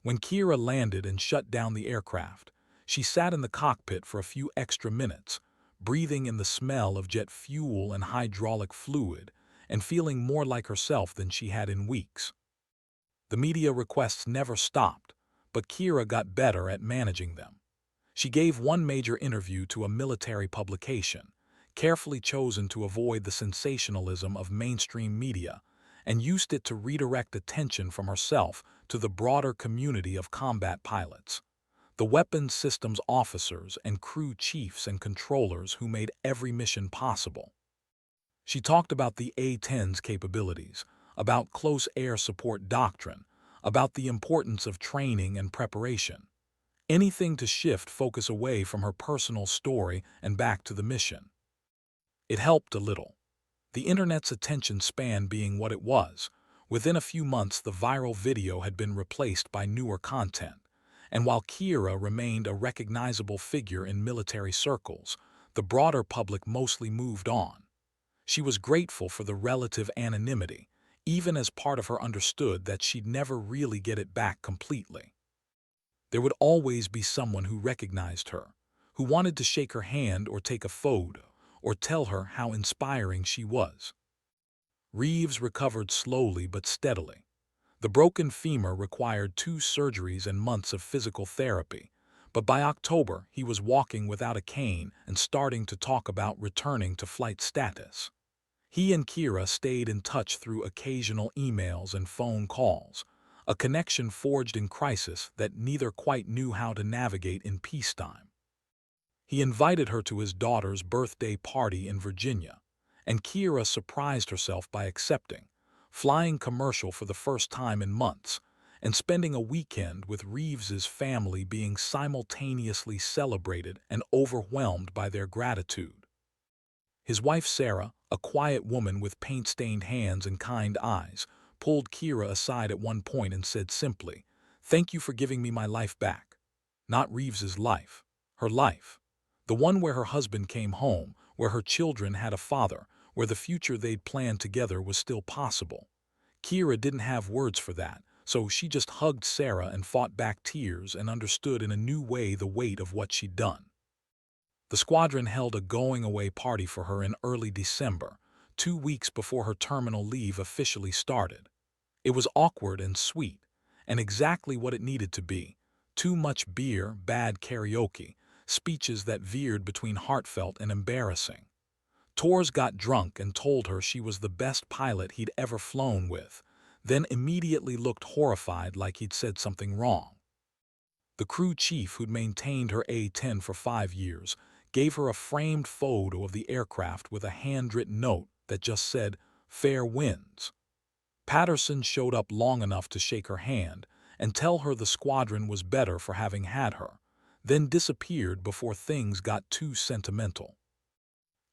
When Kira landed and shut down the aircraft, she sat in the cockpit for a few extra minutes, breathing in the smell of jet fuel and hydraulic fluid, and feeling more like herself than she had in weeks. The media requests never stopped, but Kira got better at managing them. She gave one major interview to a military publication, carefully chosen to avoid the sensationalism of mainstream media, and used it to redirect attention from herself to the broader community of combat pilots, the weapons systems officers and crew chiefs and controllers who made every mission possible. She talked about the A-10's capabilities, about close air support doctrine, about the importance of training and preparation. Anything to shift focus away from her personal story and back to the mission. It helped a little. The internet's attention span being what it was, within a few months the viral video had been replaced by newer content, and while Kira remained a recognizable figure in military circles, the broader public mostly moved on. She was grateful for the relative anonymity, even as part of her understood that she'd never really get it back completely. There would always be someone who recognized her, who wanted to shake her hand or take a photo, or tell her how inspiring she was. Reeves recovered slowly but steadily. The broken femur required 2 surgeries and months of physical therapy, but by October he was walking without a cane and starting to talk about returning to flight status. He and Kira stayed in touch through occasional emails and phone calls, a connection forged in crisis that neither quite knew how to navigate in peacetime. He invited her to his daughter's birthday party in Virginia, and Kira surprised herself by accepting, flying commercial for the first time in months, and spending a weekend with Reeves's family being simultaneously celebrated and overwhelmed by their gratitude. His wife Sarah, a quiet woman with paint-stained hands and kind eyes, pulled Kira aside at one point and said simply, "Thank you for giving me my life back." Not Reeves's life, her life. The one where her husband came home, where her children had a father, where the future they'd planned together was still possible. Kira didn't have words for that, so she just hugged Sarah and fought back tears and understood in a new way the weight of what she'd done. The squadron held a going-away party for her in early December, 2 weeks before her terminal leave officially started. It was awkward and sweet, and exactly what it needed to be. Too much beer, bad karaoke, speeches that veered between heartfelt and embarrassing. Torres got drunk and told her she was the best pilot he'd ever flown with, then immediately looked horrified like he'd said something wrong. The crew chief, who'd maintained her A-10 for 5 years, gave her a framed photo of the aircraft with a handwritten note that just said, "Fair winds." Patterson showed up long enough to shake her hand and tell her the squadron was better for having had her, then disappeared before things got too sentimental.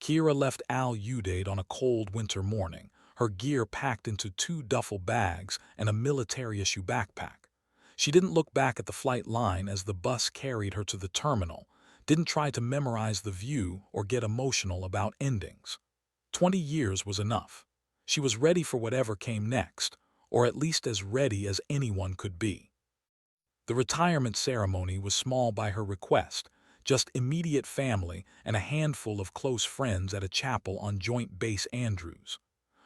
Kira left Al Udeid on a cold winter morning, her gear packed into 2 duffel bags and a military-issue backpack. She didn't look back at the flight line as the bus carried her to the terminal, didn't try to memorize the view or get emotional about endings. 20 years was enough. She was ready for whatever came next, or at least as ready as anyone could be. The retirement ceremony was small by her request, just immediate family and a handful of close friends at a chapel on Joint Base Andrews.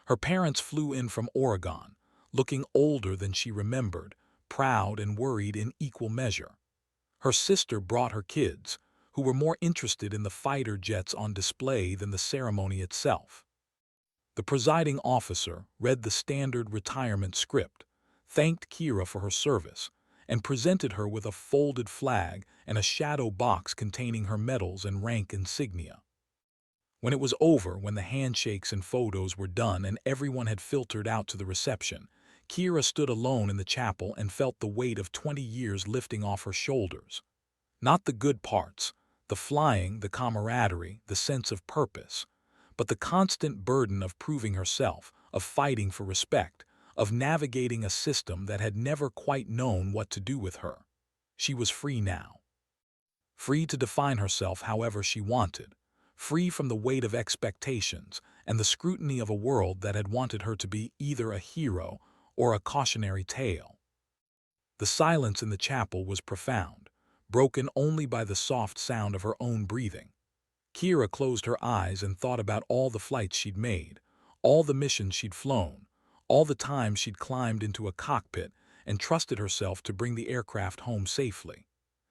Her parents flew in from Oregon, looking older than she remembered, proud and worried in equal measure. Her sister brought her kids, who were more interested in the fighter jets on display than the ceremony itself. The presiding officer read the standard retirement script, thanked Kira for her service, and presented her with a folded flag and a shadow box containing her medals and rank insignia. When it was over, when the handshakes and photos were done and everyone had filtered out to the reception, Kira stood alone in the chapel and felt the weight of 20 years lifting off her shoulders. Not the good parts, the flying, the camaraderie, the sense of purpose, but the constant burden of proving herself, of fighting for respect, of navigating a system that had never quite known what to do with her. She was free now. Free to define herself however she wanted, free from the weight of expectations and the scrutiny of a world that had wanted her to be either a hero or a cautionary tale. The silence in the chapel was profound, broken only by the soft sound of her own breathing. Kira closed her eyes and thought about all the flights she'd made, all the missions she'd flown, all the times she'd climbed into a cockpit and trusted herself to bring the aircraft home safely.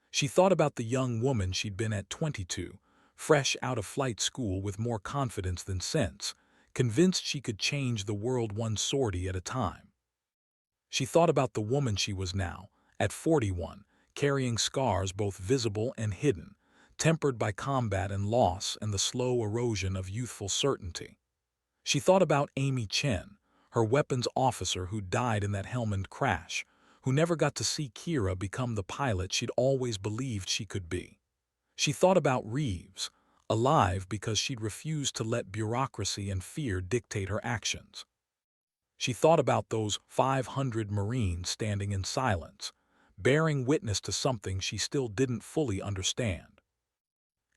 She thought about the young woman she'd been at 22, fresh out of flight school with more confidence than sense, convinced she could change the world one sortie at a time. She thought about the woman she was now, at 41, carrying scars both visible and hidden, tempered by combat and loss and the slow erosion of youthful certainty. She thought about Amy Chen, her weapons officer who died in that Helmand crash, who never got to see Kira become the pilot she'd always believed she could be. She thought about Reeves, alive because she'd refused to let bureaucracy and fear dictate her actions. She thought about those 500 Marines standing in silence, bearing witness to something she still didn't fully understand.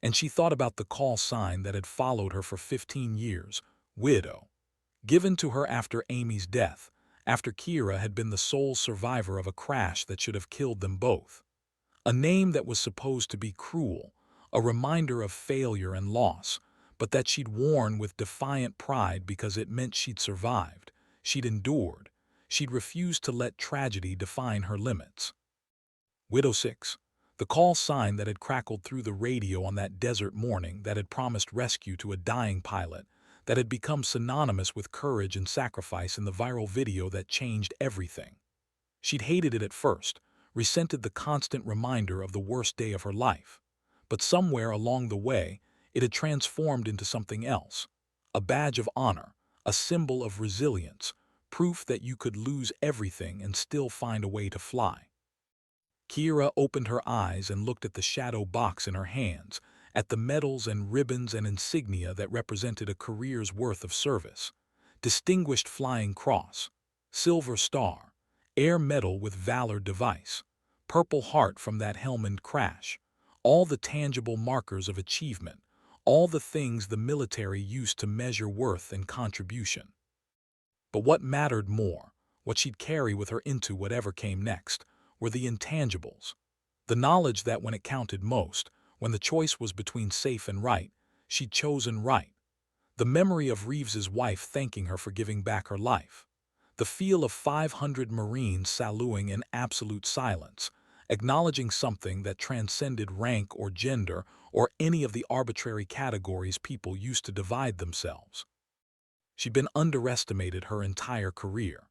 And she thought about the call sign that had followed her for 15 years, Widow, given to her after Amy's death, after Kira had been the sole survivor of a crash that should have killed them both. A name that was supposed to be cruel, a reminder of failure and loss, but that she'd worn with defiant pride because it meant she'd survived, she'd endured, she'd refused to let tragedy define her limits. Widow 6. The call sign that had crackled through the radio on that desert morning that had promised rescue to a dying pilot, that had become synonymous with courage and sacrifice in the viral video that changed everything. She'd hated it at first, resented the constant reminder of the worst day of her life. But somewhere along the way, it had transformed into something else. A badge of honor, a symbol of resilience, proof that you could lose everything and still find a way to fly. Kira opened her eyes and looked at the shadow box in her hands, at the medals and ribbons and insignia that represented a career's worth of service. Distinguished Flying Cross, Silver Star, Air Medal with Valor device, Purple Heart from that Helmand crash, all the tangible markers of achievement, all the things the military used to measure worth and contribution. But what mattered more, what she'd carry with her into whatever came next, were the intangibles. The knowledge that when it counted most, when the choice was between safe and right, she'd chosen right. The memory of Reeves's wife thanking her for giving back her life. The feel of 500 Marines saluting in absolute silence, acknowledging something that transcended rank or gender or any of the arbitrary categories people used to divide themselves. She'd been underestimated her entire career.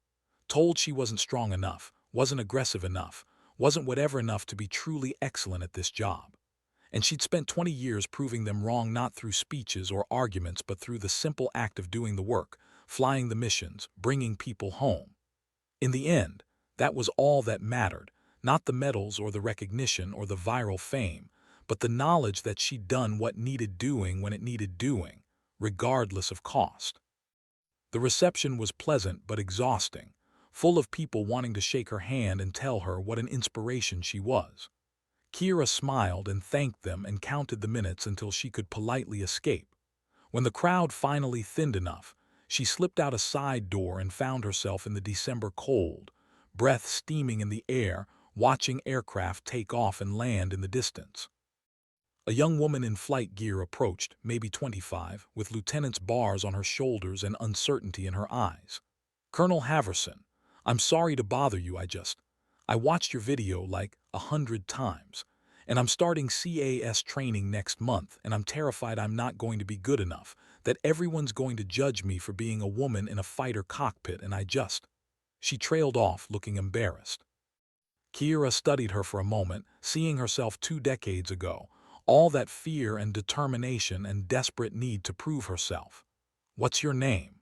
Told she wasn't strong enough, wasn't aggressive enough, wasn't whatever enough to be truly excellent at this job. And she'd spent 20 years proving them wrong, not through speeches or arguments but through the simple act of doing the work, flying the missions, bringing people home. In the end, that was all that mattered, not the medals or the recognition or the viral fame, but the knowledge that she'd done what needed doing when it needed doing, regardless of cost. The reception was pleasant but exhausting, full of people wanting to shake her hand and tell her what an inspiration she was. Kira smiled and thanked them and counted the minutes until she could politely escape. When the crowd finally thinned enough, she slipped out a side door and found herself in the December cold, breath steaming in the air, watching aircraft take off and land in the distance. A young woman in flight gear approached, maybe 25, with lieutenant's bars on her shoulders and uncertainty in her eyes. "Colonel Haverson, I'm sorry to bother you, I watched your video like 100 times, and I'm starting CAS training next month, and I'm terrified I'm not going to be good enough, that everyone's going to judge me for being a woman in a fighter cockpit, and She trailed off, looking embarrassed. Kira studied her for a moment, seeing herself 2 decades ago, all that fear and determination and desperate need to prove herself. "What's your name?"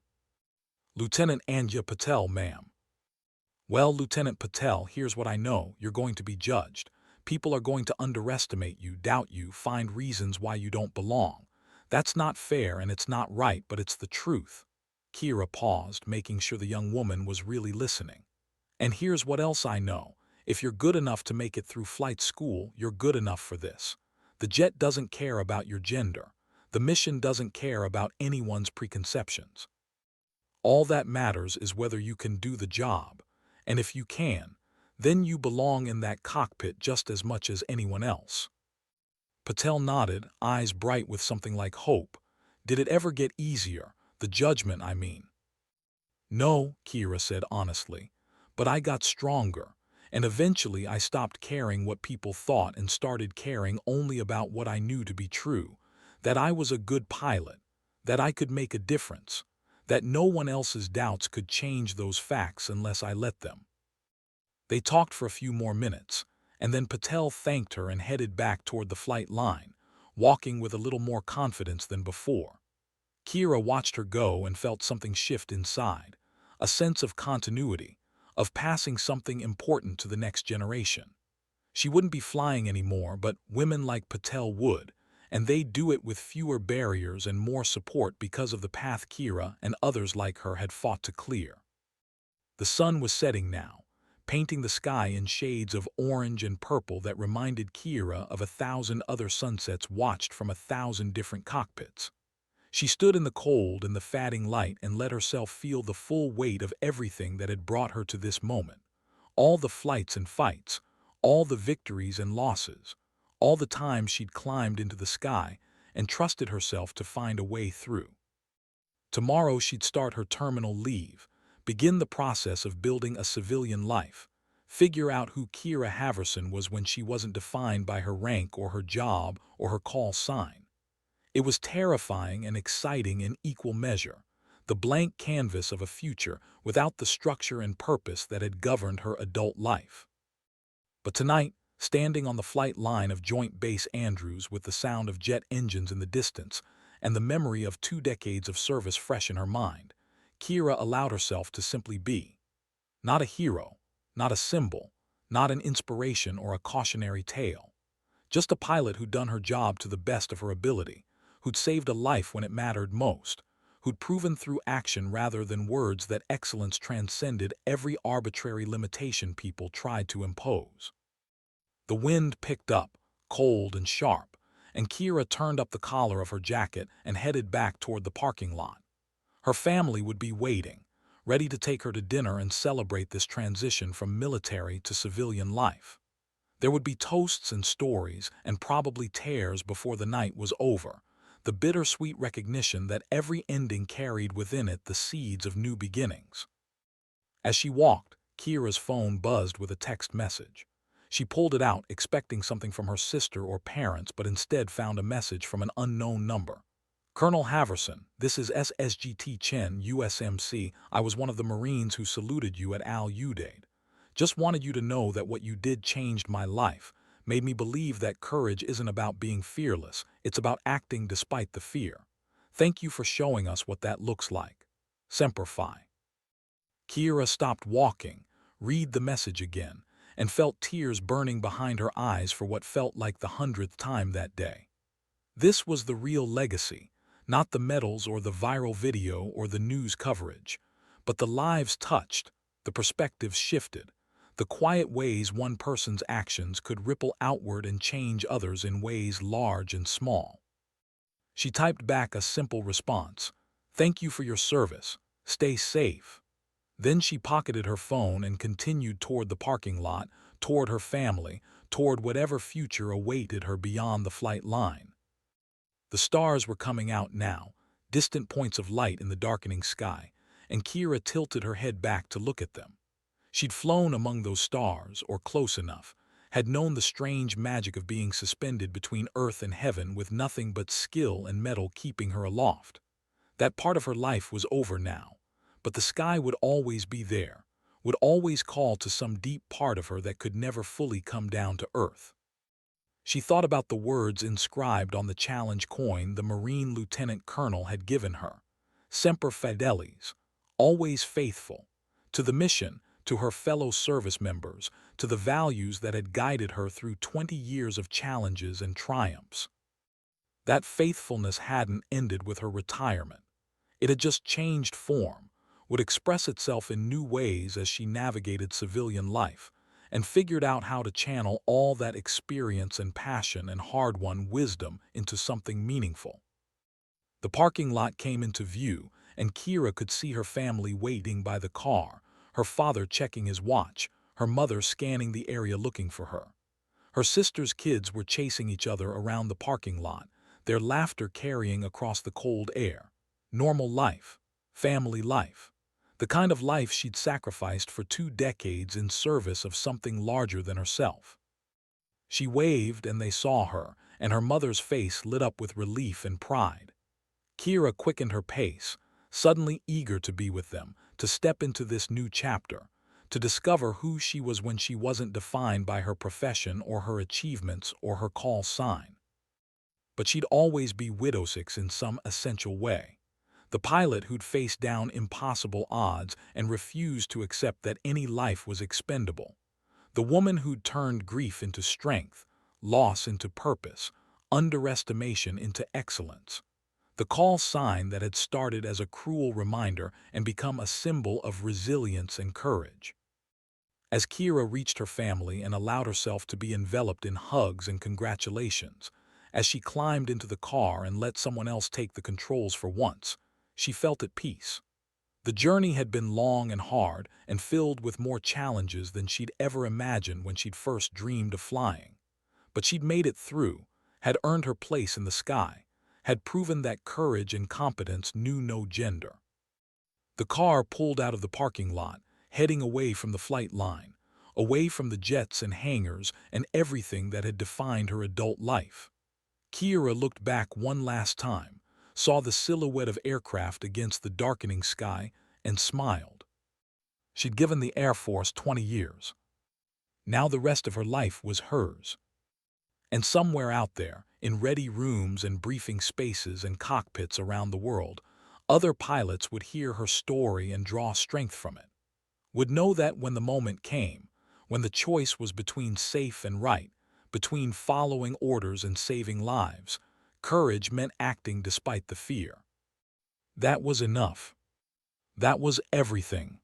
"Lieutenant Anja Patel, ma'am." "Well, Lieutenant Patel, here's what I know. You're going to be judged. People are going to underestimate you, doubt you, find reasons why you don't belong. That's not fair and it's not right, but it's the truth." Kira paused, making sure the young woman was really listening. "And here's what else I know. If you're good enough to make it through flight school, you're good enough for this. The jet doesn't care about your gender. The mission doesn't care about anyone's preconceptions. All that matters is whether you can do the job. And if you can, then you belong in that cockpit just as much as anyone else." Patel nodded, eyes bright with something like hope. "Did it ever get easier? The judgment, I mean." "No," Kira said honestly, "but I got stronger, and eventually I stopped caring what people thought and started caring only about what I knew to be true, that I was a good pilot, that I could make a difference, that no one else's doubts could change those facts unless I let them." They talked for a few more minutes, and then Patel thanked her and headed back toward the flight line, walking with a little more confidence than before. Kira watched her go and felt something shift inside, a sense of continuity, of passing something important to the next generation. She wouldn't be flying anymore, but women like Patel would, and they'd do it with fewer barriers and more support because of the path Kira and others like her had fought to clear. The sun was setting now, painting the sky in shades of orange and purple that reminded Kira of 1,000 other sunsets watched from 1,000 different cockpits. She stood in the cold and the fading light and let herself feel the full weight of everything that had brought her to this moment. All the flights and fights, all the victories and losses, all the times she'd climbed into the sky and trusted herself to find a way through. Tomorrow she'd start her terminal leave, begin the process of building a civilian life, figure out who Kira Haverson was when she wasn't defined by her rank or her job or her call sign. It was terrifying and exciting in equal measure, the blank canvas of a future without the structure and purpose that had governed her adult life. But tonight, Standing on the flight line of Joint Base Andrews with the sound of jet engines in the distance and the memory of 2 decades of service fresh in her mind, Kira allowed herself to simply be. Not a hero, not a symbol, not an inspiration or a cautionary tale. Just a pilot who'd done her job to the best of her ability, who'd saved a life when it mattered most, who'd proven through action rather than words that excellence transcended every arbitrary limitation people tried to impose. The wind picked up, cold and sharp, and Kira turned up the collar of her jacket and headed back toward the parking lot. Her family would be waiting, ready to take her to dinner and celebrate this transition from military to civilian life. There would be toasts and stories and probably tears before the night was over, the bittersweet recognition that every ending carried within it the seeds of new beginnings. As she walked, Kira's phone buzzed with a text message. She pulled it out, expecting something from her sister or parents, but instead found a message from an unknown number. Colonel Haverson, this is SSGT Chen, USMC. I was one of the Marines who saluted you at Al Udeid. Just wanted you to know that what you did changed my life, made me believe that courage isn't about being fearless, it's about acting despite the fear. Thank you for showing us what that looks like. Semper Fi. Kira stopped walking, read the message again, and felt tears burning behind her eyes for what felt like the 100th time that day. This was the real legacy, not the medals or the viral video or the news coverage, but the lives touched, the perspectives shifted, the quiet ways one person's actions could ripple outward and change others in ways large and small. She typed back a simple response, "Thank you for your service. Stay safe." Then she pocketed her phone and continued toward the parking lot, toward her family, toward whatever future awaited her beyond the flight line. The stars were coming out now, distant points of light in the darkening sky, and Kira tilted her head back to look at them. She'd flown among those stars, or close enough, had known the strange magic of being suspended between earth and heaven with nothing but skill and metal keeping her aloft. That part of her life was over now, but the sky would always be there, would always call to some deep part of her that could never fully come down to earth. She thought about the words inscribed on the challenge coin the Marine Lieutenant Colonel had given her, Semper Fidelis, always faithful, to the mission, to her fellow service members, to the values that had guided her through 20 years of challenges and triumphs. That faithfulness hadn't ended with her retirement. It had just changed form, would express itself in new ways as she navigated civilian life, and figured out how to channel all that experience and passion and hard-won wisdom into something meaningful. The parking lot came into view, and Kira could see her family waiting by the car, her father checking his watch, her mother scanning the area looking for her. Her sister's kids were chasing each other around the parking lot, their laughter carrying across the cold air. Normal life, family life, the kind of life she'd sacrificed for 2 decades in service of something larger than herself. She waved and they saw her, and her mother's face lit up with relief and pride. Kira quickened her pace, suddenly eager to be with them, to step into this new chapter, to discover who she was when she wasn't defined by her profession or her achievements or her call sign. But she'd always be Widowsix in some essential way. The pilot who'd faced down impossible odds and refused to accept that any life was expendable. The woman who'd turned grief into strength, loss into purpose, underestimation into excellence. The call sign that had started as a cruel reminder and become a symbol of resilience and courage. As Kira reached her family and allowed herself to be enveloped in hugs and congratulations, as she climbed into the car and let someone else take the controls for once, she felt at peace. The journey had been long and hard and filled with more challenges than she'd ever imagined when she'd first dreamed of flying. But she'd made it through, had earned her place in the sky, had proven that courage and competence knew no gender. The car pulled out of the parking lot, heading away from the flight line, away from the jets and hangars and everything that had defined her adult life. Kira looked back one last time, saw the silhouette of aircraft against the darkening sky, and smiled. She'd given the Air Force 20 years. Now the rest of her life was hers. And somewhere out there, in ready rooms and briefing spaces and cockpits around the world, other pilots would hear her story and draw strength from it, would know that when the moment came, when the choice was between safe and right, between following orders and saving lives, courage meant acting despite the fear. That was enough. That was everything.